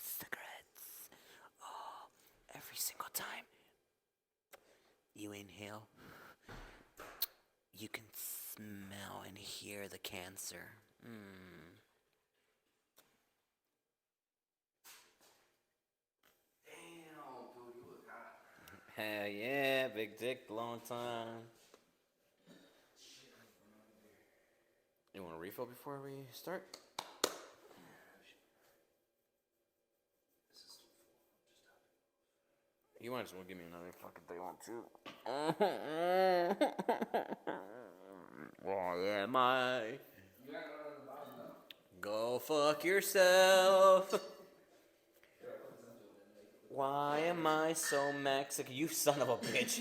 cigarettes. Oh, every single time you inhale, you can smell and hear the cancer. Damn, dude, you look hot. Hell yeah, big dick, long time. You want a refill before we start? You might as well give me another fucking thing one too. Why am I? You got one on the bottom now? Go fuck yourself. Why am I so Mexican? You son of a bitch.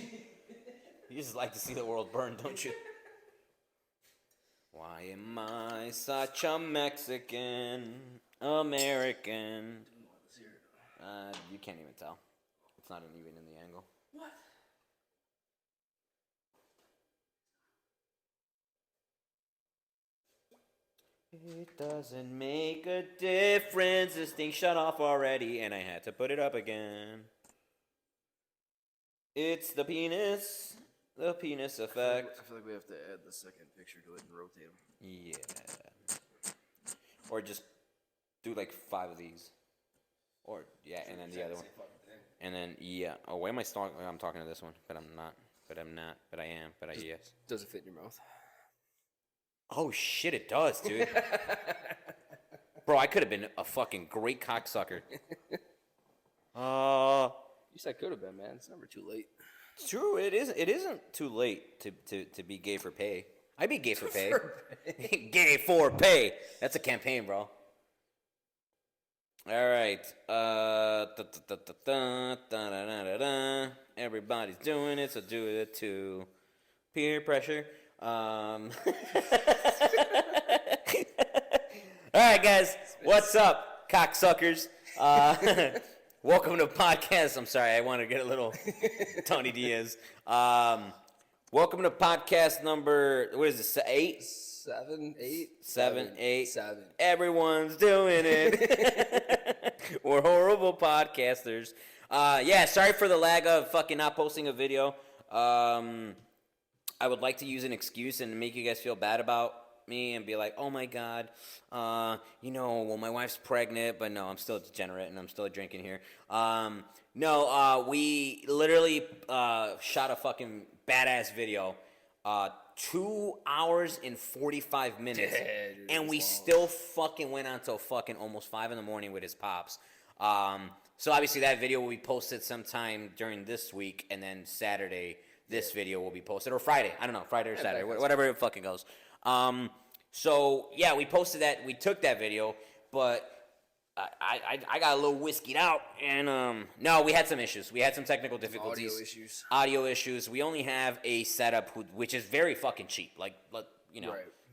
You just like to see the world burn, don't you? Why am I such a Mexican American? You can't even tell. It's not even in the angle. What? It doesn't make a difference. This thing shut off already, and I had to put it up again. It's the penis effect. I feel like we have to add the second picture to it and rotate them. Yeah. Or just do like 5 of these. Or, yeah, and then the other one. And then, yeah. Oh, why am I talking? I'm talking to this one, but I'm not. But I'm not. But I am. But I, yes. Does it fit in your mouth? Oh, shit, it does, dude. Bro, I could have been a fucking great cocksucker. You said could have been, man. It's never too late. It's true. It isn't too late to be gay for pay. I'd be gay for pay. Gay for pay. That's a campaign, bro. All right. Everybody's doing it, so do it too. Peer pressure. All right, guys. What's up, cocksuckers? Welcome to podcast. I'm sorry, I wanted to get a little Tony Diaz. Welcome to podcast number, what is this, 8? 7, 8? 7, 8. 7. Everyone's doing it. We're horrible podcasters. Yeah, sorry for the lag of fucking not posting a video. I would like to use an excuse and make you guys feel bad about me and be like, oh my God, well, my wife's pregnant, but no, I'm still a degenerate and I'm still drinking here. We literally shot a fucking badass video, 2 hours and 45 minutes, and we still fucking went on till fucking almost 5 in the morning with his pops. So obviously that video will be posted sometime during this week, and then Saturday this video will be posted, or Friday. I don't know, Friday or Saturday, whatever it fucking goes. So yeah, we posted that. We took that video, but I got a little whiskeyed out, and no, we had some issues. We had some technical difficulties. Audio issues. We only have a setup which is very fucking cheap. Like right.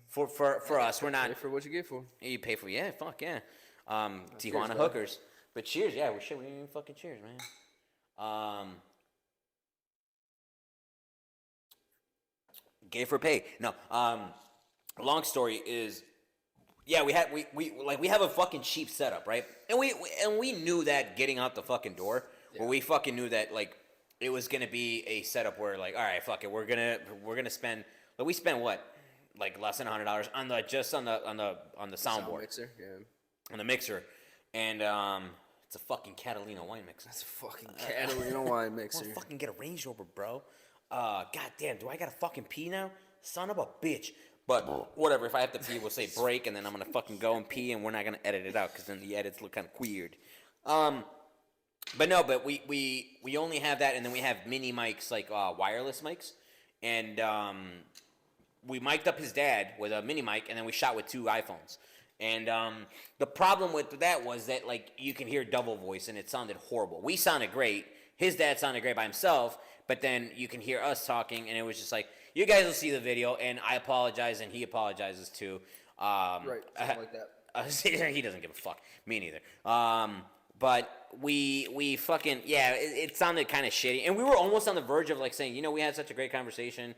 For us, we're not. Pay for what you get for. You pay for, yeah, fuck yeah. Tijuana hookers. But cheers, yeah, we didn't even fucking cheers, man. Gay for pay. No. Long story is, yeah, we have a fucking cheap setup, right? And we knew that getting out the fucking door. Yeah. Well, we fucking knew that like it was gonna be a setup where like, all right, fuck it, we're gonna spend. Like we spent what, like less than $100 on the soundboard. Sound mixer, yeah. On the mixer, and it's a fucking Catalina wine mixer. That's a fucking Catalina wine mixer. I fucking get a Range Rover, bro. God damn, do I gotta fucking pee now? Son of a bitch. But whatever, if I have to pee, we'll say break, and then I'm gonna fucking go and pee, and we're not gonna edit it out, because then the edits look kind of weird. But we only have that, and then we have mini mics, like wireless mics, and we mic'd up his dad with a mini mic, and then we shot with 2 iPhones. And the problem with that was that like you can hear double voice, and it sounded horrible. We sounded great. His dad sounded great by himself, but then you can hear us talking, and it was just like, you guys will see the video, and I apologize, and he apologizes too. Right, something like that. He doesn't give a fuck. Me neither. But we fucking, yeah, it sounded kind of shitty. And we were almost on the verge of like saying, we had such a great conversation.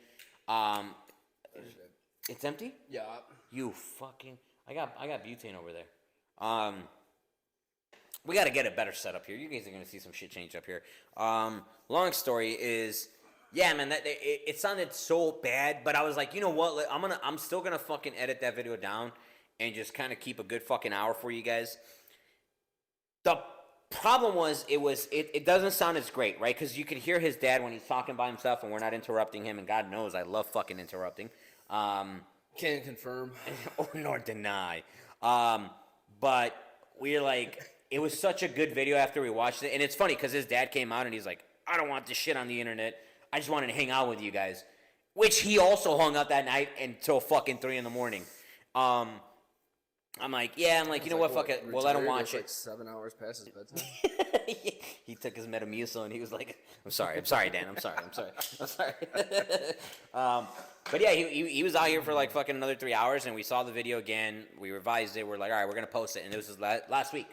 It's empty? Yeah. You fucking, I got butane over there. we got to get a better setup here. You guys are gonna see some shit change up here. Long story is, yeah, man, it sounded so bad, but I was like, you know what? I'm still gonna fucking edit that video down and just kind of keep a good fucking hour for you guys. The problem was it doesn't sound as great, right? Because you could hear his dad when he's talking by himself, and we're not interrupting him. And God knows I love fucking interrupting. Can't confirm or nor deny. But we're like, it was such a good video after we watched it, and it's funny because his dad came out and he's like, I don't want this shit on the internet. I just wanted to hang out with you guys, which he also hung out that night until fucking 3 a.m. I'm like, yeah, you know what, fuck it, we'll let him watch it. Like 7 hours past his bedtime. He took his Metamucil and he was like, I'm sorry, Dan, I'm sorry. But yeah, he was out here for like fucking another 3 hours, and we saw the video again, we revised it, we're like, all right, we're gonna post it, and this was last week.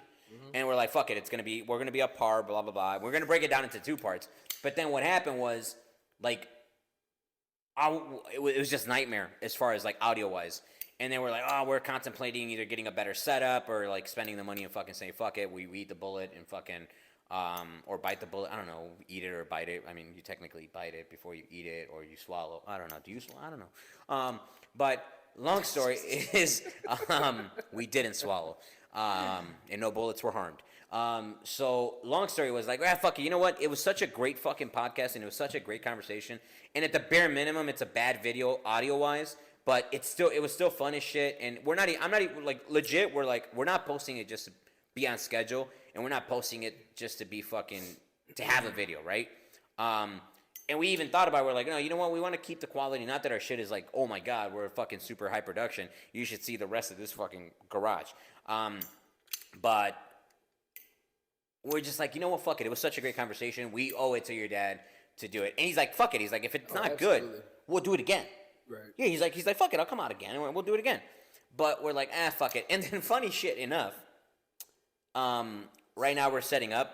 And we're like, fuck it, we're gonna be a par, blah, blah, blah. We're gonna break it down into 2 parts. But then what happened was, like, it was just nightmare as far as like audio wise. And then we're like, oh, we're contemplating either getting a better setup or like spending the money and fucking saying fuck it, we eat the bullet and fucking or bite the bullet. I don't know, eat it or bite it. I mean, you technically bite it before you eat it, or you swallow. I don't know. Do you swallow? I don't know. But long story is, we didn't swallow, and no bullets were harmed. So long story was like, fuck it. You know what? It was such a great fucking podcast, and it was such a great conversation. And at the bare minimum, it's a bad video audio wise, but it was still fun as shit. And I'm not even like legit. We're not posting it just to be on schedule, and we're not posting it just to be fucking to have a video, right? And we even thought about it, we're like, no, you know what? We want to keep the quality. Not that our shit is like, oh my god, we're fucking super high production. You should see the rest of this fucking garage. But we're just like, you know what? Fuck it. It was such a great conversation. We owe it to your dad to do it. And he's like, fuck it. He's like, if it's not good, we'll do it again. Right. Yeah, he's like, fuck it. I'll come out again, and we'll do it again. But we're like, fuck it. And then funny shit enough, right now we're setting up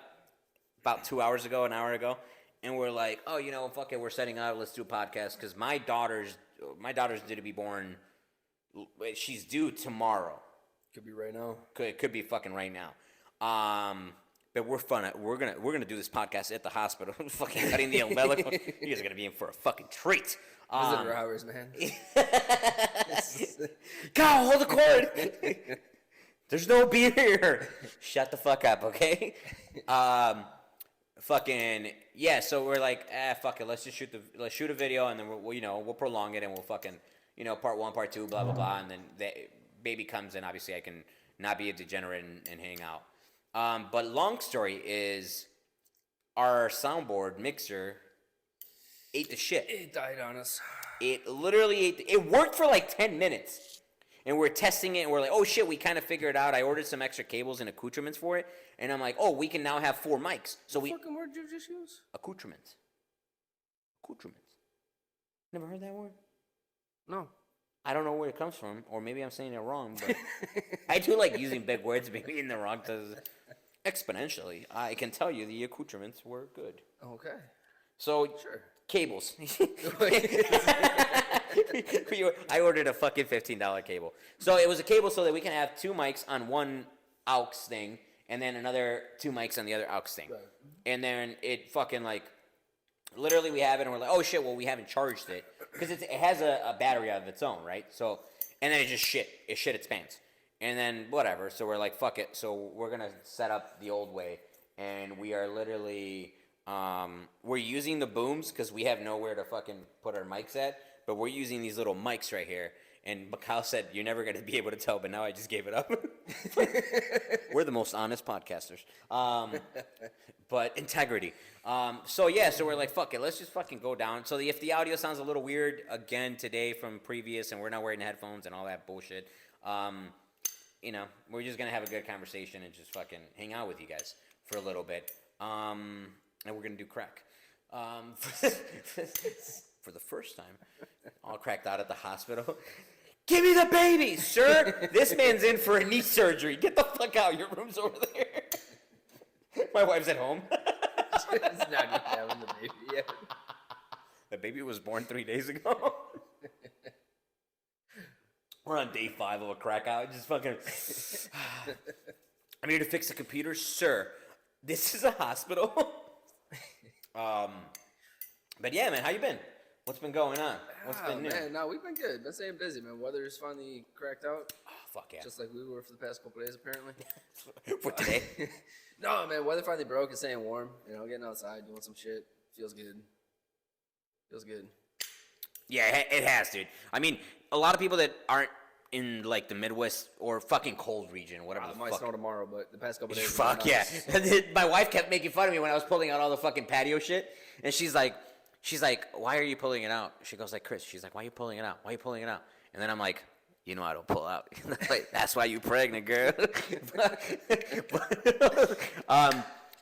about 2 hours ago, an hour ago. And we're like, oh, you know, fuck it, we're setting up, let's do a podcast. Because my daughter's due to be born, she's due tomorrow. Could be right now. Could be fucking right now. But we're gonna do this podcast at the hospital. Fucking cutting the umbilical. You guys are gonna be in for a fucking treat. Visitor hours, man. God, hold the cord. There's no beer here. Shut the fuck up, okay? Fucking yeah. So we're like, fuck it. Let's shoot a video, and then we'll prolong it, and we'll fucking part 1, part 2, blah blah blah, and then the baby comes in. Obviously, I can not be a degenerate and hang out. But long story is, our soundboard mixer ate the shit. It died on us. It literally it worked for like 10 minutes. And we're testing it, and we're like, oh shit, we kind of figured it out. I ordered some extra cables and accoutrements for it. And I'm like, oh, we can now have 4 mics. So what fucking word did you just use? Accoutrements. Never heard that word? No. I don't know where it comes from, or maybe I'm saying it wrong, but I do like using big words, maybe in the wrong. Exponentially, I can tell you the accoutrements were good. Okay. So, sure. Cables. I ordered a fucking $15 cable. So it was a cable so that we can have 2 mics on one aux thing, and then another 2 mics on the other aux thing. Right. And then it fucking like, literally we have it, and we're like, oh shit, well we haven't charged it. Because it has a battery of its own, right? So, and then it just shit its pants. And then whatever, so we're like, fuck it. So we're going to set up the old way, and we are literally, we're using the booms because we have nowhere to fucking put our mics at, but we're using these little mics right here. And Mikhail said, you're never going to be able to tell, but now I just gave it up. We're the most honest podcasters. But integrity. So we're like, fuck it, let's just fucking go down. So if the audio sounds a little weird, again, today from previous, and we're not wearing headphones and all that bullshit, we're just going to have a good conversation and just fucking hang out with you guys for a little bit. And we're going to do crack. For the first time, all cracked out at the hospital. Give me the baby, sir. This man's in for a knee surgery. Get the fuck out. Your room's over there. My wife's at home. It's not even having the baby yet. The baby was born 3 days ago. We're on day 5 of a crack out. Just fucking. I'm here to fix the computer, sir. This is a hospital. But yeah, man, how you been? What's been going on? What's been new? Man, no, we've been good. Been staying busy, man. Weather's finally cracked out. Oh, fuck yeah. Just like we were for the past couple days, apparently. For today? No, man, weather finally broke. It's staying warm. You know, getting outside, doing some shit. Feels good. Feels good. Yeah, it has, dude. I mean, a lot of people that aren't in, like, the Midwest or fucking cold region, whatever It the might fuck. snow tomorrow, but the past couple days. Fuck yeah. My wife kept making fun of me when I was pulling out all the fucking patio shit. And she's like, why are you pulling it out? She goes like, Chris, she's like, why are you pulling it out? Why are you pulling it out? And then I'm like, you know I don't pull out. Like, that's why you pregnant, girl.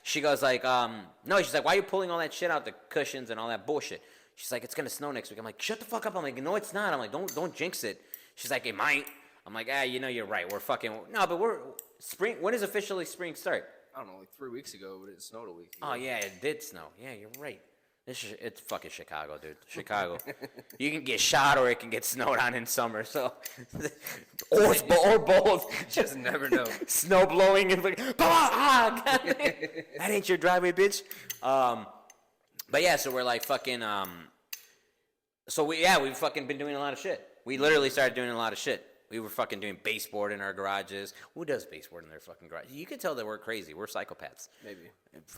She goes like, no, she's like, why are you pulling all that shit out, the cushions and all that bullshit? She's like, it's going to snow next week. I'm like, shut the fuck up. I'm like, no, it's not. I'm like, don't jinx it. She's like, it might. I'm like, you know, you're right. We're fucking, no, but we're, spring, when does officially spring start? I don't know, like 3 weeks ago, but it snowed a week ago. Oh, yeah, it did snow. Yeah, you're right. It's fucking Chicago, dude. Chicago. You can get shot or it can get snowed on in summer, so. or both. Just never know. Snow blowing and like, that ain't your driveway, bitch. But yeah, so we're like fucking, we've fucking been doing a lot of shit. We literally started doing a lot of shit. We were fucking doing baseboard in our garages. Who does baseboard in their fucking garage? You can tell that we're crazy. We're psychopaths. Maybe.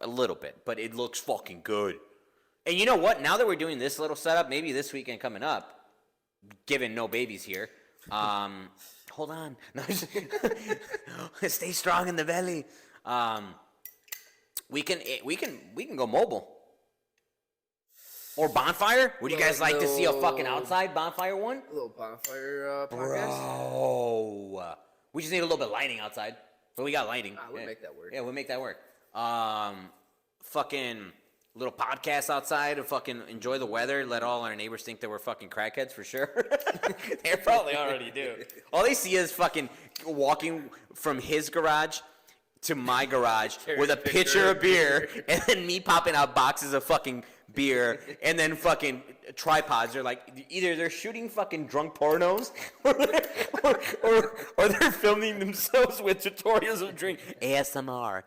A little bit, but it looks fucking good. And you know what? Now that we're doing this little setup, maybe this weekend coming up, given no babies here, hold on. No, stay strong in the belly. We can go mobile. Or bonfire? Would you guys like to see a fucking outside bonfire one? A little bonfire podcast. Bro. We just need a little bit of lighting outside. But we got lighting. We'll make that work. Yeah, we'll make that work. Fucking little podcast outside to fucking enjoy the weather. Let all our neighbors think that we're fucking crackheads for sure. They probably already do. All they see is fucking walking from his garage to my garage with a pitcher of beer and then me popping out boxes of fucking beer and then fucking tripods. They're like, either they're shooting fucking drunk pornos or they're filming themselves with tutorials of drink. ASMR.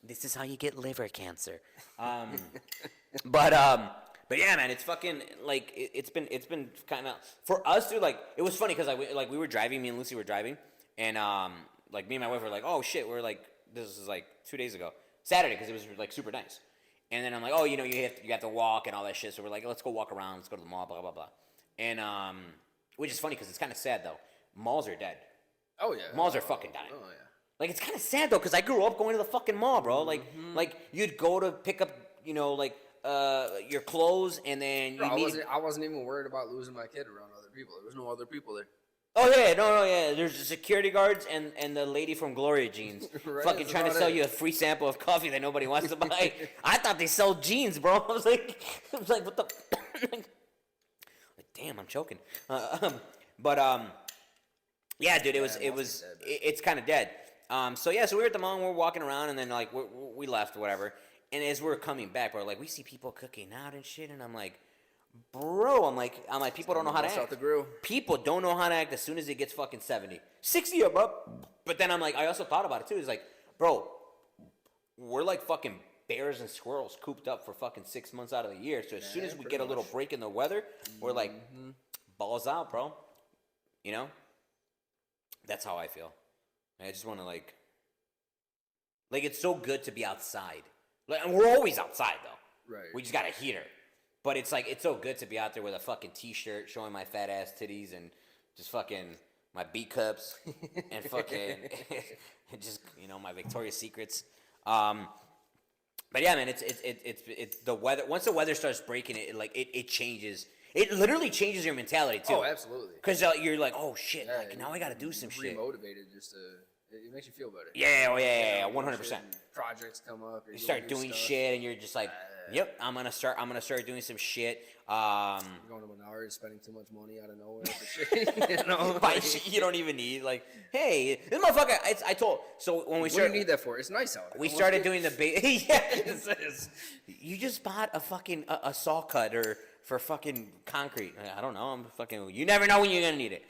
This is how you get liver cancer. But yeah, man, it's fucking like it's been kind of for us, dude. Like it was funny because we were driving, me and Lucy were driving, and like me and my wife were like, oh shit, we're like, this is like 2 days ago, Saturday, because it was like super nice. And then I'm like, oh, you know, you have to walk and all that shit. So we're like, let's go walk around, let's go to the mall, blah blah blah. And which is funny because it's kind of sad though. Malls are dead. Oh yeah. Malls are fucking dying. Oh yeah. Like, it's kind of sad, though, because I grew up going to the fucking mall, bro. Like, you'd go to pick up, you know, like, your clothes, and then Bro, I wasn't even worried about losing my kid around other people. There was no other people there. Oh, yeah, no, yeah. There's the security guards and the lady from Gloria Jeans Right, fucking trying to sell you a free sample of coffee that nobody wants to buy. I thought they sell jeans, bro. I was like, what the... like, damn, I'm choking. Yeah, dude, it's kind of dead. So we were at the mall and we're walking around and then like we left, whatever. And as we're coming back, we're like, we see people cooking out and shit, and I'm like, bro, I'm like, people don't know how to act. The grill. People don't know how to act as soon as it gets fucking 70. 60 up, bro. But then I'm like, I also thought about it too. It's like, bro, we're like fucking bears and squirrels cooped up for fucking 6 months out of the year. So as soon as we get a little break in the weather, we're like, balls out, bro. You know? That's how I feel. I just want to like it's so good to be outside. Like, and we're always outside though. Right. We just got a heater. But it's like, it's so good to be out there with a fucking t-shirt showing my fat ass titties and just fucking my B cups and fucking and just, you know, my Victoria's Secrets. But yeah, man, it's the weather. Once the weather starts breaking, it changes. It literally changes your mentality too. Oh, absolutely. Because you're like, oh shit, like now I got to do some shit. Motivated, just to it makes you feel better. Yeah, 100%. Projects come up. You start doing shit, and you're just like, yep, I'm gonna start doing some shit. Going to Menards, spending too much money out of nowhere for shit. You know, buy shit you don't even need. Like, hey, this motherfucker. I told. So when we started, what do you need that for? It's nice out. We started doing the yeah. You just bought a fucking a saw cutter for fucking concrete. I don't know. I'm fucking. You never know when you're gonna need it.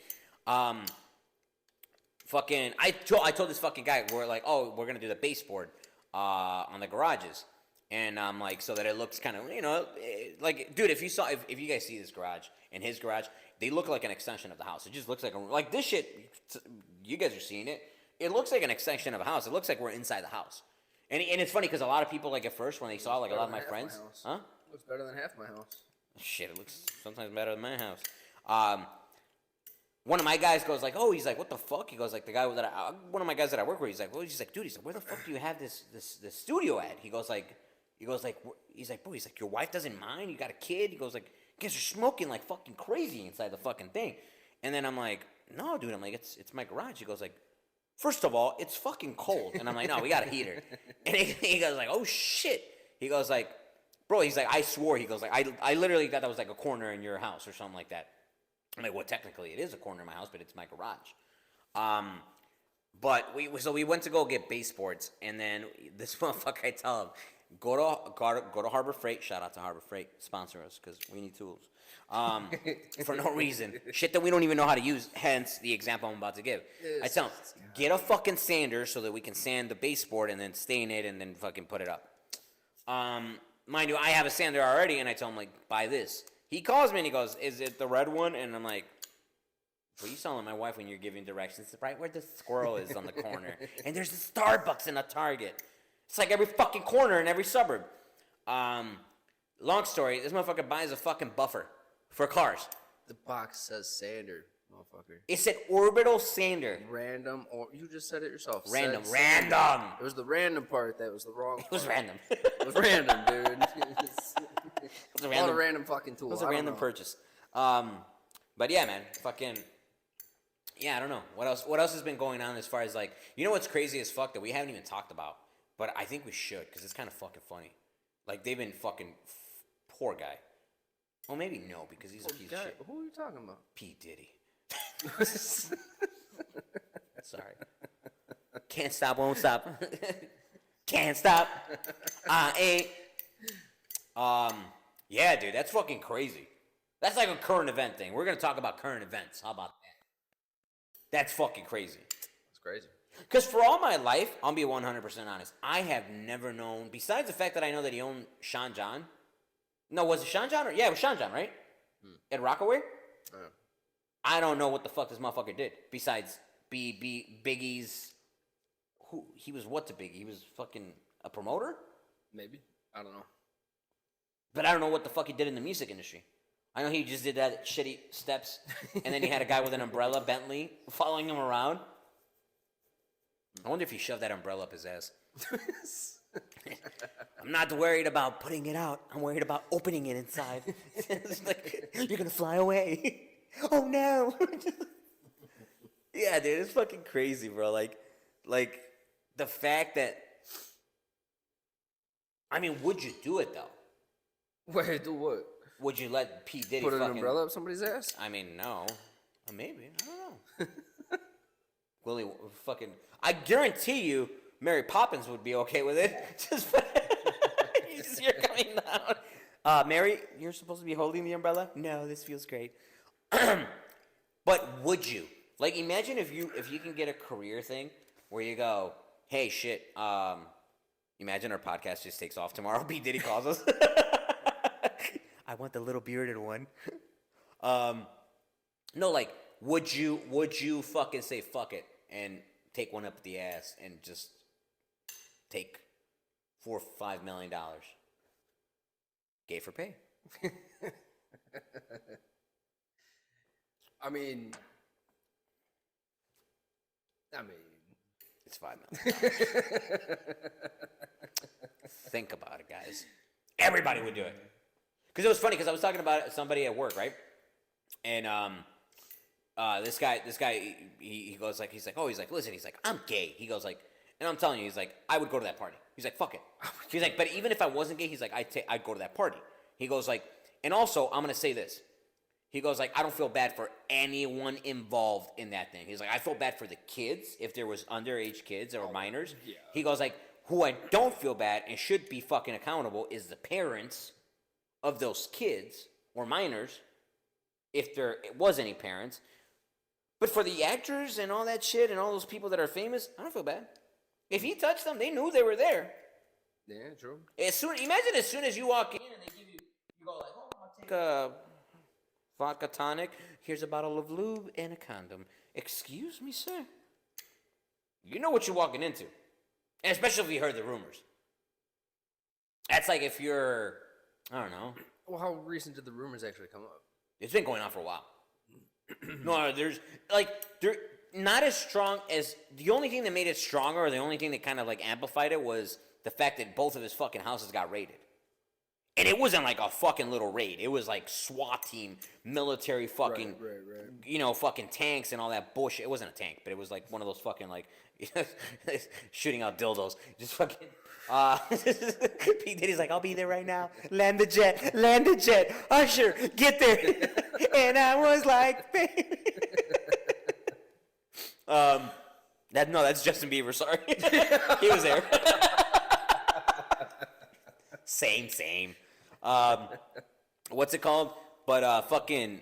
fucking, I told this fucking guy, we're like, oh, we're gonna do the baseboard on the garages, and I'm like, so that it looks kind of, like, dude, if you guys see this garage and his garage, they look like an extension of the house. It just looks like this shit. You guys are seeing it. It looks like an extension of a house. It looks like we're inside the house. And it's funny because a lot of people, like, at first when they saw, like, a lot of my friends, looks better than half my house. Shit, it looks sometimes better than my house. One of my guys goes like, oh, he's like, what the fuck? He goes like, the guy one of my guys that I work with, he's like, well, he's like, dude, he's like, where the fuck do you have this studio at? He's like, bro, he's like, your wife doesn't mind? You got a kid? He goes like, you guys are smoking like fucking crazy inside the fucking thing. And then I'm like, no, dude, I'm like, it's my garage. He goes like, first of all, it's fucking cold. And I'm like, no, we got a heater. And he goes like, oh shit. He goes like, bro, he's like, I swore. He goes like, I literally thought that was like a corner in your house or something like that. I'm like, well, technically it is a corner in my house, but it's my garage. But we went to go get baseboards, and then this motherfucker, I tell him, go to Harbor Freight. Shout out to Harbor Freight, sponsor us because we need tools. For no reason, shit that we don't even know how to use. Hence the example I'm about to give. I tell him, get a fucking sander so that we can sand the baseboard and then stain it and then fucking put it up. Mind you, I have a sander already, and I tell him like, buy this. He calls me and he goes, is it the red one? And I'm like, what are you telling my wife when you're giving directions? It's right where the squirrel is on the corner. And there's a Starbucks and a Target. It's like every fucking corner in every suburb. Long story, this motherfucker buys a fucking buffer for cars. The box says sander, motherfucker. It said orbital sander. Random, or you just said it yourself. Random. It was the random part that was the wrong part. It was random. It was random, dude. It was a random, random fucking tool. It was a random purchase. But yeah, man, fucking, yeah, I don't know. What else has been going on as far as like, you know what's crazy as fuck that we haven't even talked about, but I think we should because it's kind of fucking funny. Like, they've been fucking, poor guy. Well, maybe no, because he's a piece of shit. Who are you talking about? P. Diddy. Sorry. Can't stop, won't stop. Can't stop. I ain't. Yeah, dude, that's fucking crazy. That's like a current event thing. We're gonna talk about current events. How about that? That's fucking crazy. That's crazy. Because for all my life, I'll be 100% honest, I have never known, besides the fact that I know that he owned Sean John. No, was it Sean John? Yeah, it was Sean John, right? At Rockaway? I don't know what the fuck this motherfucker did. Besides Biggie's... He was what to Biggie? He was fucking a promoter? Maybe. I don't know. But I don't know what the fuck he did in the music industry. I know he just did that shitty steps, and then he had a guy with an umbrella, Bentley, following him around. I wonder if he shoved that umbrella up his ass. I'm not worried about putting it out. I'm worried about opening it inside. It's like, you're gonna fly away. Oh no. Yeah, dude, it's fucking crazy, bro. Like the fact that, I mean, would you do it though? Wait, do what? Would you let P. Diddy put an umbrella up somebody's ass? I mean, no. Maybe. I don't know. Willie, fucking, I guarantee you, Mary Poppins would be okay with it. You're coming down. Mary, you're supposed to be holding the umbrella? No, this feels great. But would you? Like, imagine if you can get a career thing where you go, hey, shit, imagine our podcast just takes off tomorrow. P. Diddy calls us. I want the little bearded one. No, like, would you fucking say fuck it and take one up the ass and just take $4 or $5 million? Gay for pay. I mean, it's $5 million. Think about it, guys. Everybody would do it. Because it was funny, because I was talking about somebody at work, right? And this guy, he goes like, he's like, listen, he's like, I'm gay. He goes like, and I'm telling you, he's like, I would go to that party. He's like, fuck it. He's like, but even if I wasn't gay, he's like, I'd go to that party. He goes like, and also, I'm gonna say this. He goes like, I don't feel bad for anyone involved in that thing. He's like, I feel bad for the kids, if there was underage kids or minors. Yeah. He goes like, who I don't feel bad and should be fucking accountable is the parents of those kids or minors, if there was any parents. But for the actors and all that shit and all those people that are famous, I don't feel bad. If he touched them, they knew they were there. Yeah, true. Imagine as soon as you walk in and they give you go like, oh, I'll take a vodka tonic. Here's a bottle of lube and a condom. Excuse me, sir. You know what you're walking into, and especially if you heard the rumors. That's like if you're, I don't know. Well, how recent did the rumors actually come up? It's been going on for a while. No, they're not as strong as the only thing that made it stronger, or the only thing that kind of like amplified it was the fact that both of his fucking houses got raided. And it wasn't like a fucking little raid. It was like SWAT team, military fucking, right. Fucking tanks and all that bullshit. It wasn't a tank, but it was like one of those fucking like shooting out dildos. Just fucking. P. Diddy's like, I'll be there right now. Land the jet. Usher, get there. And I was like, that's Justin Bieber. Sorry, he was there. Same. What's it called? But fucking,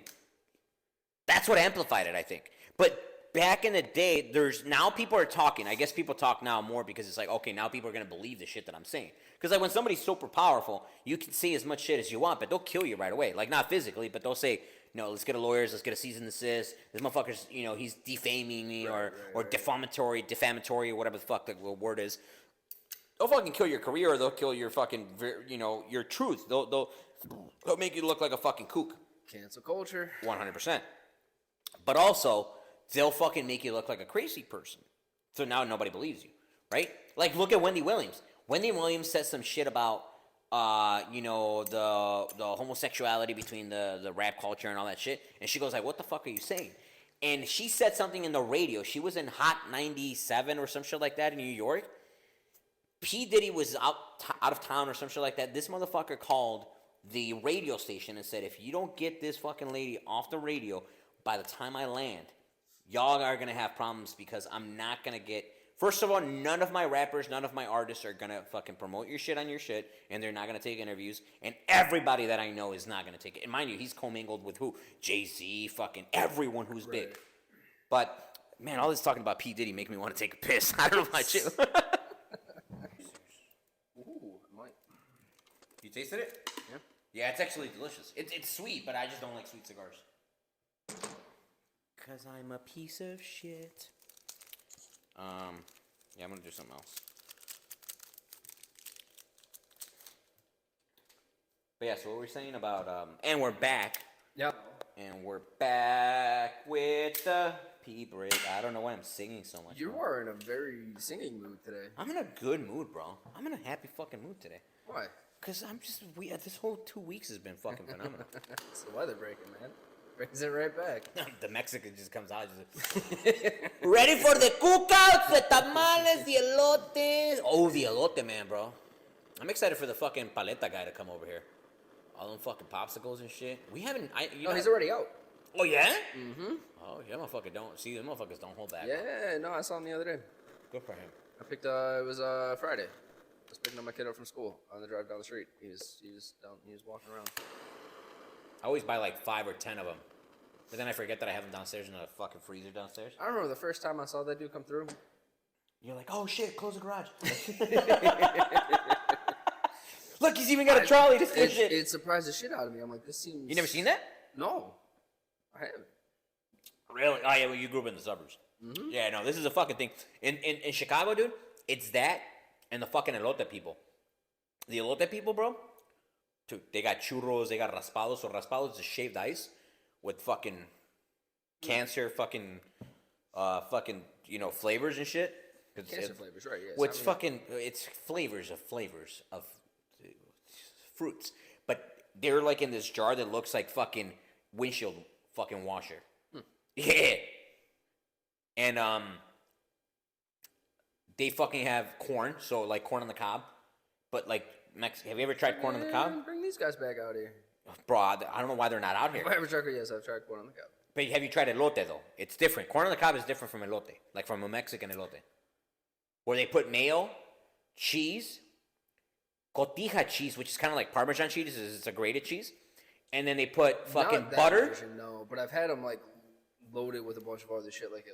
that's what amplified it, I think. But back in the day, now people are talking. I guess people talk now more because it's like, okay, now people are gonna believe the shit that I'm saying. Because like when somebody's super powerful, you can say as much shit as you want, but they'll kill you right away. Like not physically, but they'll say, no, let's get a lawyers, let's get a cease and desist. This motherfucker's, he's defaming me or defamatory, or whatever the fuck the word is. They'll fucking kill your career, or they'll kill your fucking, your truth. They'll make you look like a fucking kook. Cancel culture. 100%. But also, they'll fucking make you look like a crazy person. So now nobody believes you, right? Like, look at Wendy Williams. Wendy Williams said some shit about, the homosexuality between the rap culture and all that shit. And she goes like, what the fuck are you saying? And she said something in the radio. She was in Hot 97 or some shit like that in New York. P. Diddy was out of town or some shit like that. This motherfucker called the radio station and said, if you don't get this fucking lady off the radio by the time I land, y'all are going to have problems because I'm not going to get... First of all, none of my rappers, none of my artists are going to fucking promote your shit on your shit, and they're not going to take interviews, and everybody that I know is not going to take it. And mind you, he's commingled with who? Jay-Z, fucking everyone who's big. But, man, all this talking about P. Diddy make me want to take a piss. I don't know about you. You tasted it? Yeah. Yeah, it's actually delicious. It's sweet, but I just don't like sweet cigars. Cause I'm a piece of shit. Yeah, I'm gonna do something else. But yeah, so what we're saying about and we're back. Yep. And we're back with the pee break. I don't know why I'm singing so much. You are in a very singing mood today. I'm in a good mood, bro. I'm in a happy fucking mood today. Why? Because this whole 2 weeks has been fucking phenomenal. It's the weather breaking, man. Brings it right back. The Mexican just comes out. Ready for the cookouts, the tamales, the elotes. Oh, the elote, man, bro. I'm excited for the fucking paleta guy to come over here. All them fucking popsicles and shit. We haven't... he's already out. Oh, yeah? Mm-hmm. Oh, yeah, motherfucker don't... See, the motherfuckers don't hold back. Yeah, no, I saw him the other day. Good for him. I picked, it was Friday. I was picking up my kid up from school on the drive down the street. He was walking around. I always buy like 5 or 10 of them. But then I forget that I have them downstairs in a fucking freezer downstairs. I remember the first time I saw that dude come through. You're like, oh shit, close the garage. Look, he's even got a trolley to fish it. It surprised the shit out of me. I'm like, this seems... You never seen that? No. I haven't. Really? Oh yeah, well you grew up in the suburbs. Mm-hmm. Yeah, no, this is a fucking thing. In Chicago, dude, it's that and the fucking elote people. The elote people, bro, dude, they got churros, they got raspados. So raspados is shaved ice with fucking cancer fucking flavors and shit. Cancer flavors, right? Yes. Well, it's flavors of fruits, but they're like in this jar that looks like fucking windshield fucking washer. Yeah. And they fucking have corn, so like corn on the cob, but like have you ever tried corn on the cob? Bring these guys back out here. Bro, I don't know why they're not out here. Yes, I've tried corn on the cob. But have you tried elote though? It's different. Corn on the cob is different from elote, like from a Mexican elote, where they put mayo, cheese, cotija cheese, which is kind of like Parmesan cheese. It's a grated cheese, and then they put fucking butter. Version, no, but I've had them like loaded with a bunch of other shit like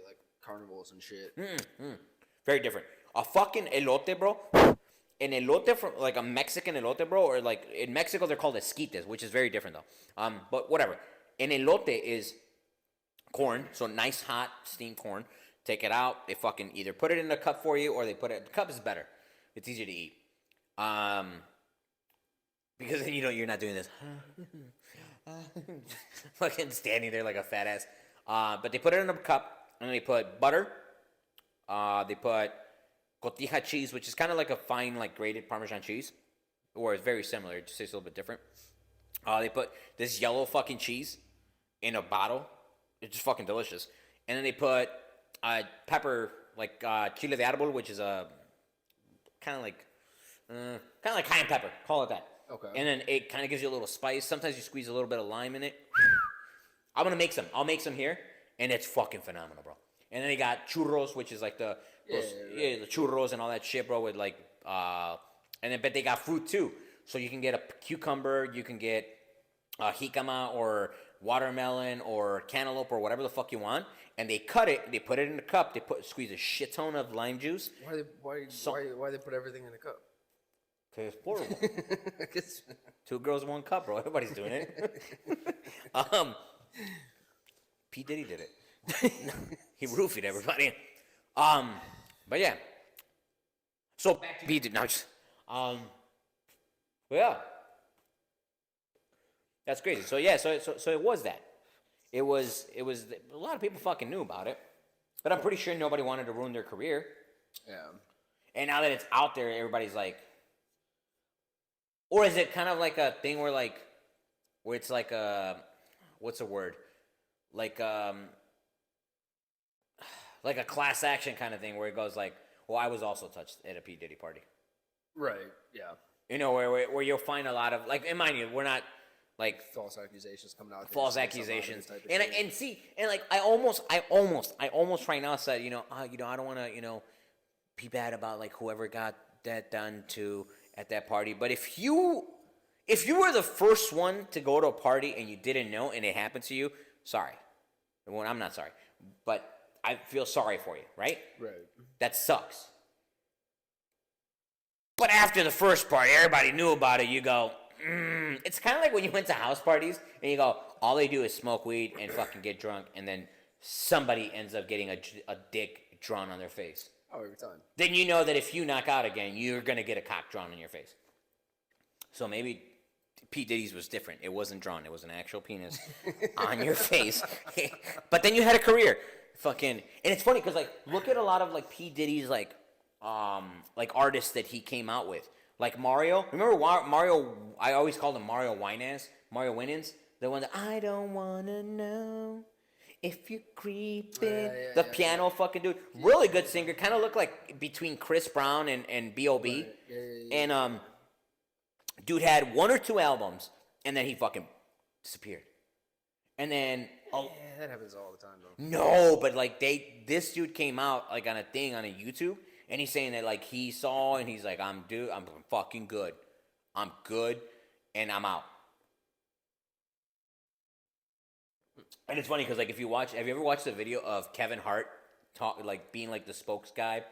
carnivals and shit. Very different. A fucking elote, bro. An elote from like a Mexican elote, bro, or like in Mexico they're called esquites, which is very different though. But whatever. An elote is corn, so nice hot steamed corn. Take it out. They fucking either put it in a cup for you, or they put it. The cup is better. It's easier to eat. Because then you're not doing this. Fucking standing there like a fat ass. But they put it in a cup, and they put butter. They put cotija cheese, which is kind of like a fine, like grated Parmesan cheese, or it's very similar. It just tastes a little bit different. They put this yellow fucking cheese in a bottle. It's just fucking delicious. And then they put pepper, like chile de árbol, which is a kind of like cayenne pepper. Call it that. Okay. And then it kind of gives you a little spice. Sometimes you squeeze a little bit of lime in it. I'm gonna make some. I'll make some here, and it's fucking phenomenal, bro. And then they got churros, which is like the churros and all that shit, bro. With like but they got fruit too, so you can get a cucumber, you can get jicama or watermelon or cantaloupe or whatever the fuck you want, and they cut it, they put it in a cup, they squeeze a shit ton of lime juice. Why they put everything in a cup? Cause it's portable. 2 girls, 1 cup, bro. Everybody's doing it. P. Diddy did it. He roofied everybody. But yeah. So back to P. Diddy. Now, yeah. That's crazy. So yeah, so it was that. It was a lot of people fucking knew about it, but I'm pretty sure nobody wanted to ruin their career. Yeah. And now that it's out there, everybody's like, or is it kind of like a thing where it's like a, what's the word? Like a class action kind of thing where it goes like, well, I was also touched at a P. Diddy party. Right. Yeah. You know, where you'll find a lot of, like, and mind you, we're not, like, false accusations coming out. False accusations. I almost right now said, I don't want to, be bad about like whoever got that done to at that party. But if you were the first one to go to a party and you didn't know and it happened to you, sorry. Well, I'm not sorry, but I feel sorry for you, right? Right. That sucks. But after the first party, everybody knew about it. You go, It's kind of like when you went to house parties and you go, all they do is smoke weed and fucking get drunk, and then somebody ends up getting a dick drawn on their face. Oh, every time. Then you know that if you knock out again, you're going to get a cock drawn on your face. So maybe P. Diddy's was different. It wasn't drawn. It was an actual penis on your face. But then you had a career. And it's funny because, like, look at a lot of, like, P. Diddy's, like artists that he came out with. Like Mario. Remember Mario? I always called him Mario Winans. Mario Winans. The one that, I don't want to know if you're creeping. The piano fucking dude. Really good singer. Kind of looked like between Chris Brown and B.O.B. Right. And dude had 1 or 2 albums, and then he fucking disappeared. And then that happens all the time, though. No, but like this dude came out like on a thing on a YouTube, and he's saying that like he saw, and he's like, I'm fucking good. I'm good, and I'm out. And it's funny because like have you ever watched the video of Kevin Hart being like the spokes guy,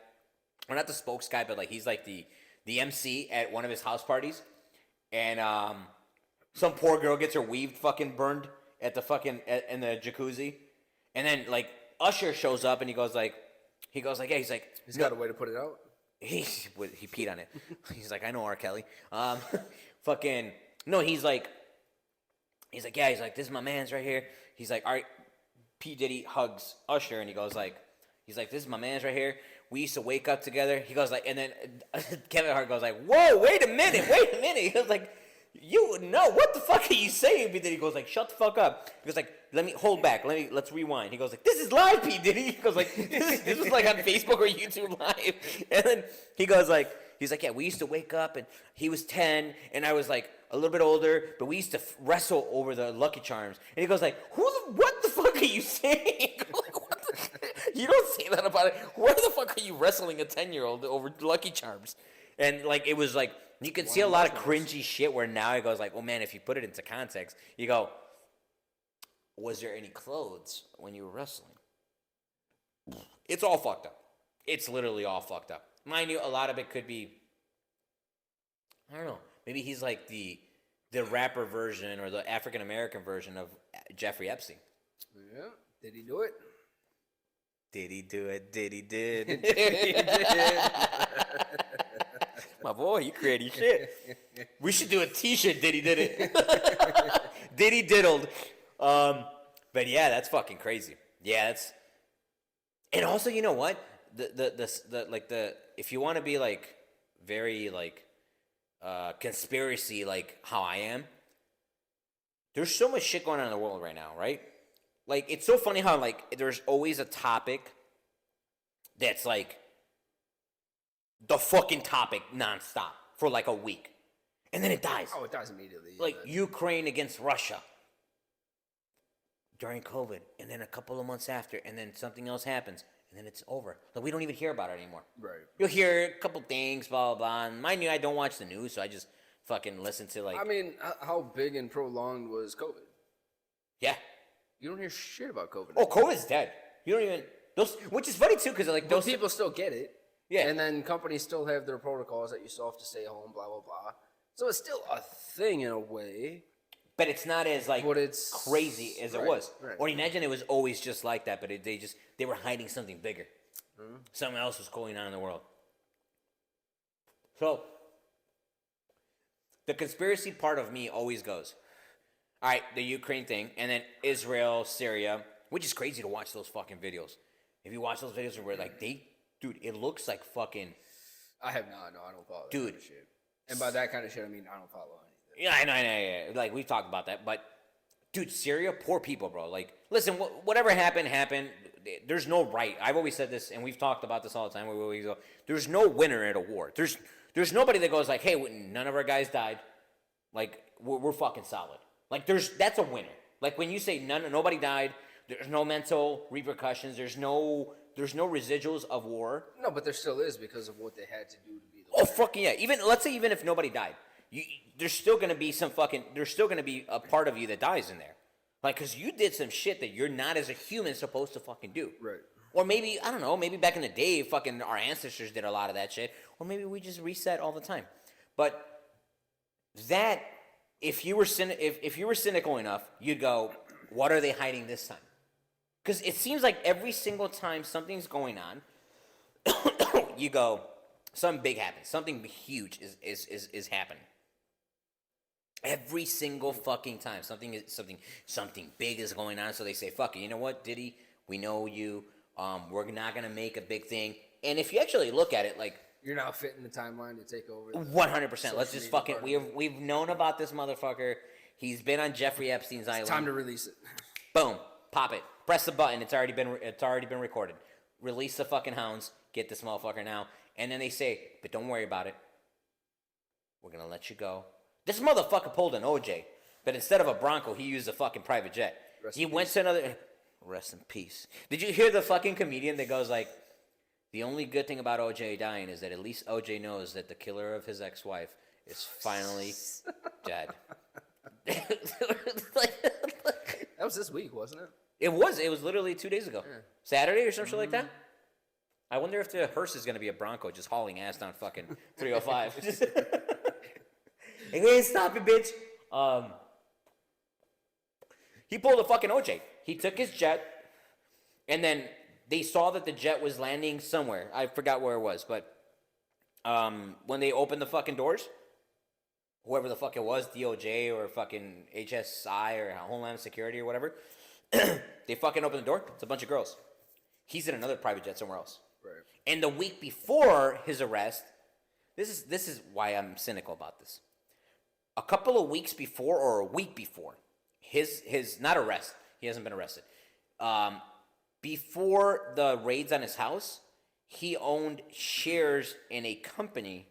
or not the spokes guy, but like he's like the MC at one of his house parties, and some poor girl gets her weave fucking burned at the fucking in the jacuzzi, and then like Usher shows up and he goes like yeah, he's like he's got a way to put it out. He peed on it. He's like, I know R. Kelly. Fucking no, he's like yeah, he's like, this is my man's right here. He's like, all right. P. Diddy hugs Usher and he's like, this is my man's right here. We used to wake up together. He goes like, and then Kevin Hart goes like, whoa, wait a minute. He goes like, you know, what the fuck are you saying, P. Diddy? He goes like, shut the fuck up. He goes like, let's rewind. He goes like, this is live, P. Diddy. He goes like, this was like on Facebook or YouTube live. And then he's like, yeah, we used to wake up and he was 10 and I was like a little bit older, but we used to wrestle over the Lucky Charms. And he goes like, what the fuck are you saying? You don't say that about it. Where the fuck are you wrestling a 10-year-old over Lucky Charms? And like it was like you could see a lot of cringy shit where now he goes like, well, man, if you put it into context, you go, was there any clothes when you were wrestling? It's all fucked up. It's literally all fucked up. Mind you, a lot of it could be, I don't know, maybe he's like the rapper version or the African American version of Jeffrey Epstein. Yeah. Did he do it? Did he do it? Did he did? Did he did. My boy, you creating shit. We should do a T-shirt. Diddy did it. Diddy diddled. But yeah, that's fucking crazy. Yeah, that's. And also, you know what? The if you want to be like very like conspiracy like how I am, there's so much shit going on in the world right now, right? Like it's so funny how like there's always a topic that's like the fucking topic nonstop for like a week, and then it dies. Oh, it dies immediately. Like Ukraine against Russia during COVID, and then a couple of months after, and then something else happens, and then it's over. Like we don't even hear about it anymore. Right. You'll hear a couple things, blah blah blah. And mind you, I don't watch the news, so I just fucking listen to like. I mean, how big and prolonged was COVID? Yeah. You don't hear shit about COVID. Oh, COVID's dead. You don't even those, which is funny too, because like Those those people still get it. Yeah. And then companies still have their protocols that you still have to stay home, blah blah blah. So it's still a thing in a way. But it's not as like But it's crazy as it right, was. right. Or imagine it was always just like that, but they were hiding something bigger. Something else was going on in the world. So the conspiracy part of me always goes, all right, the Ukraine thing, and then Israel, Syria, which is crazy to watch those fucking videos. If you watch those videos where like dude, it looks like fucking. I have not. No, I don't follow that Dude. kind of shit. And by that kind of shit, I mean I don't follow anything. Yeah, I know. Yeah. Like we've talked about that, but dude, Syria, poor people, bro. Like, listen, whatever happened. There's no right. I've always said this, and we've talked about this all the time. We always go, there's no winner at a war. There's nobody that goes like, hey, none of our guys died. Like we're fucking solid. Like that's a winner. Like when you say nobody died, there's no mental repercussions. There's no residuals of war. No, but there still is because of what they had to do to be the Oh fucking yeah! Let's say if nobody died, there's still gonna be there's still gonna be a part of you that dies in there, like because you did some shit that you're not as a human supposed to fucking do. Right. Or maybe I don't know. Maybe back in the day, fucking our ancestors did a lot of that shit. Or maybe we just reset all the time. But that if you were cynical enough, you'd go, what are they hiding this time? Because it seems like every single time something's going on, you go, something big happens. Something huge is happening. Every single fucking time, something big is going on. So they say, "Fuck it." You know what, Diddy? We know you. We're not gonna make a big thing. And if you actually look at it, like you're now fitting the timeline to take over. 100%. Let's just fucking. We've known about this motherfucker. He's been on Jeffrey Epstein's island. Time to release it. Boom. Pop it. Press the button. It's already been recorded. Release the fucking hounds. Get this motherfucker now. And then they say, but don't worry about it. We're gonna let you go. This motherfucker pulled an OJ, but instead of a Bronco, he used a fucking private jet. He went to another. Rest in peace. Did you hear the fucking comedian that goes like, the only good thing about OJ dying is that at least OJ knows that the killer of his ex-wife is finally dead. That was this week, wasn't it? It was literally 2 days ago. Yeah. Saturday or some shit like that. I wonder if the hearse is going to be a Bronco just hauling ass down fucking 305. Hey, stop it, bitch. He pulled a fucking OJ. He took his jet, and then they saw that the jet was landing somewhere. I forgot where it was, but when they opened the fucking doors, whoever the fuck it was, DOJ or fucking HSI or Homeland Security or whatever, they fucking opened the door. It's a bunch of girls. He's in another private jet somewhere else. Right. And the week before his arrest, this is why I'm cynical about this. A couple of weeks before or a week before his not arrest, he hasn't been arrested. Before the raids on his house, he owned shares in a company,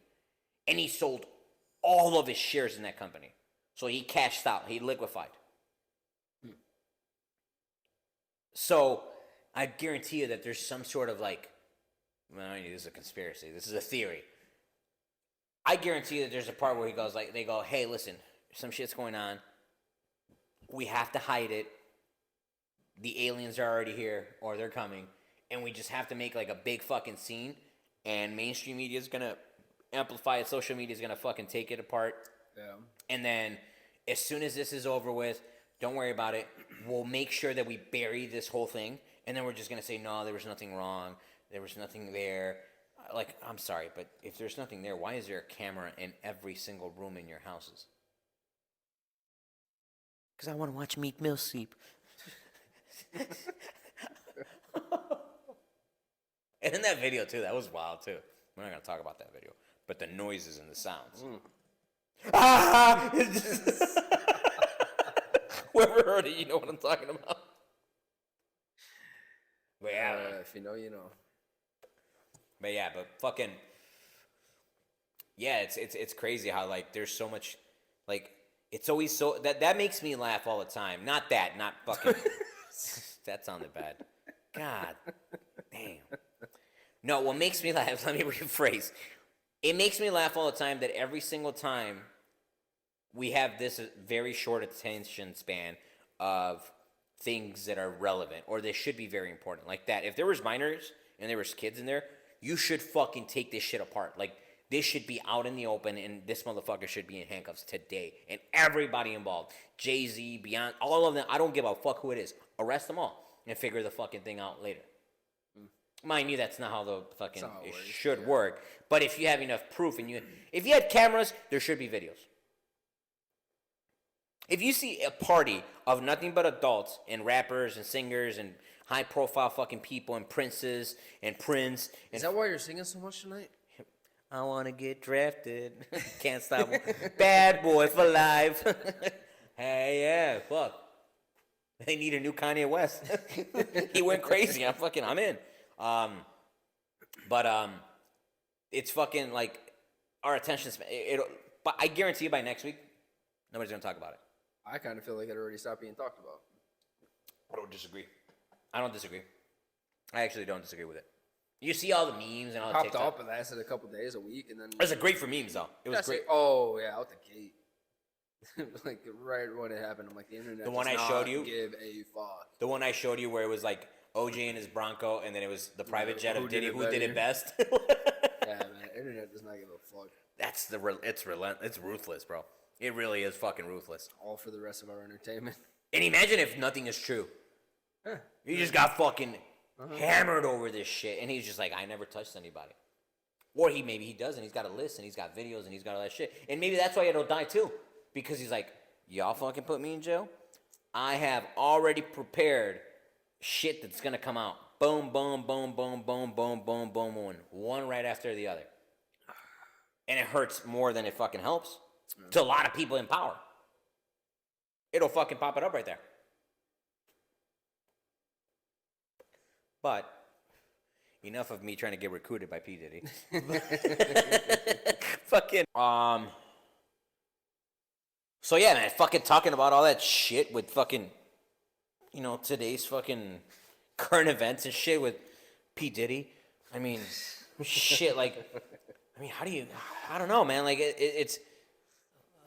and he sold all of his shares in that company. So he cashed out. He liquefied. So I guarantee you that there's some sort of like, well, this is a conspiracy. This is a theory. I guarantee you that there's a part where he goes like, they go, hey, listen, some shit's going on. We have to hide it. the aliens are already here or they're coming, and we just have to make like a big fucking scene, and mainstream media is gonna amplify it, social media is gonna fucking take it apart. Yeah. And then as soon as this is over with, don't worry about it. We'll make sure that we bury this whole thing, and then we're just gonna say, no, there was nothing wrong. There was nothing there. Like, I'm sorry, but if there's nothing there, why is there a camera in every single room in your houses? Because I want to watch Meek Mill sleep. And in that video, too, that was wild, too. We're not going to talk about that video. But the noises and the sounds. Ah! Whoever heard it, you know what I'm talking about. But yeah, if you know, you know. But yeah, but fucking, yeah, it's crazy how like there's so much, like it's always so that makes me laugh all the time. Not fucking. That sounded bad. God damn. No, what makes me laugh? Let me rephrase. It makes me laugh all the time that every single time we have this very short attention span of things that are relevant or they should be very important, like that. If there was minors and there was kids in there, you should fucking take this shit apart. Like, this should be out in the open, and this motherfucker should be in handcuffs today. And everybody involved, Jay-Z, Beyond, all of them, I don't give a fuck who it is. Arrest them all and figure the fucking thing out later. Mind you, that's not how the fucking it should work. But if you have enough proof and if you had cameras, there should be videos. If you see a party of nothing but adults and rappers and singers and high-profile fucking people and princes and Prince. And is that why you're singing so much tonight? I want to get drafted. Can't stop. Bad boy for life. Hey, yeah, fuck. They need a new Kanye West. He went crazy. I'm in. But it's fucking like our attention span. But I guarantee you by next week, nobody's going to talk about it. I kind of feel like it already stopped being talked about. I don't disagree. I actually don't disagree with it. You see all the memes and all the popped TikTok. up and lasted a couple days, a week, and then It was great for memes though. It was great. Oh yeah, out the gate. Like right when it happened, I'm like the internet. The one I does showed not you. Give a fuck. The one I showed you where it was like OJ and his Bronco, and then it was the private jet of Diddy. Who did it best? Yeah, man. Internet does not give a fuck. That's it's ruthless, bro. It really is fucking ruthless. All for the rest of our entertainment. And imagine if nothing is true. Huh. You just got fucking hammered over this shit, and he's just like, I never touched anybody. Or maybe he does, and he's got a list, and he's got videos, and he's got all that shit. And maybe that's why it'll die too, because he's like, y'all fucking put me in jail. I have already prepared shit that's gonna come out. Boom, boom, boom, boom, boom, boom, boom, boom, boom, one right after the other. And it hurts more than it fucking helps to a lot of people in power. It'll fucking pop it up right there. But enough of me trying to get recruited by P. Diddy. Fucking So yeah, man, fucking talking about all that shit with fucking, today's fucking current events and shit with P. Diddy. I mean, shit, like, how do you? I don't know, man. Like, it's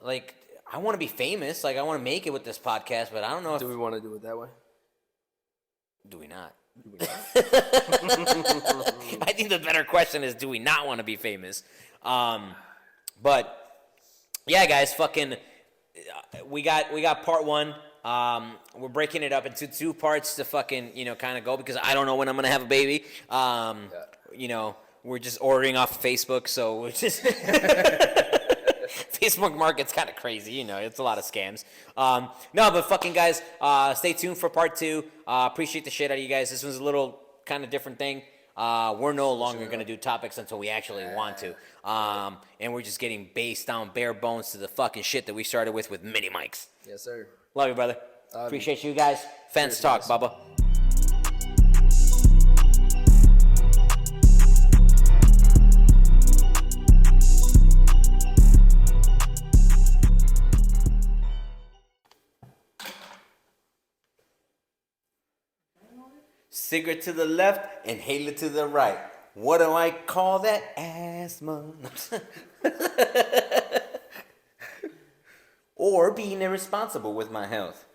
like I want to be famous. Like, I want to make it with this podcast, but I don't know. Do we want to do it that way? Do we not? I think the better question is, do we not want to be famous? But yeah, guys, fucking, we got part one. We're breaking it up into two parts to fucking, kind of go, because I don't know when I'm gonna have a baby. We're just ordering off Facebook, so we're just Facebook market's kind of crazy, it's a lot of scams. No, but fucking guys, stay tuned for part two. Appreciate the shit out of you guys. This was a little kind of different thing. We're no longer going to do topics until we actually want to. And we're just getting based down bare bones to the fucking shit that we started with mini mics. Yes, sir. Love you, brother. Appreciate you guys. Fence talk, Bubba. Cigarette to the left, inhaler to the right. What do I call that? Asthma. Or being irresponsible with my health.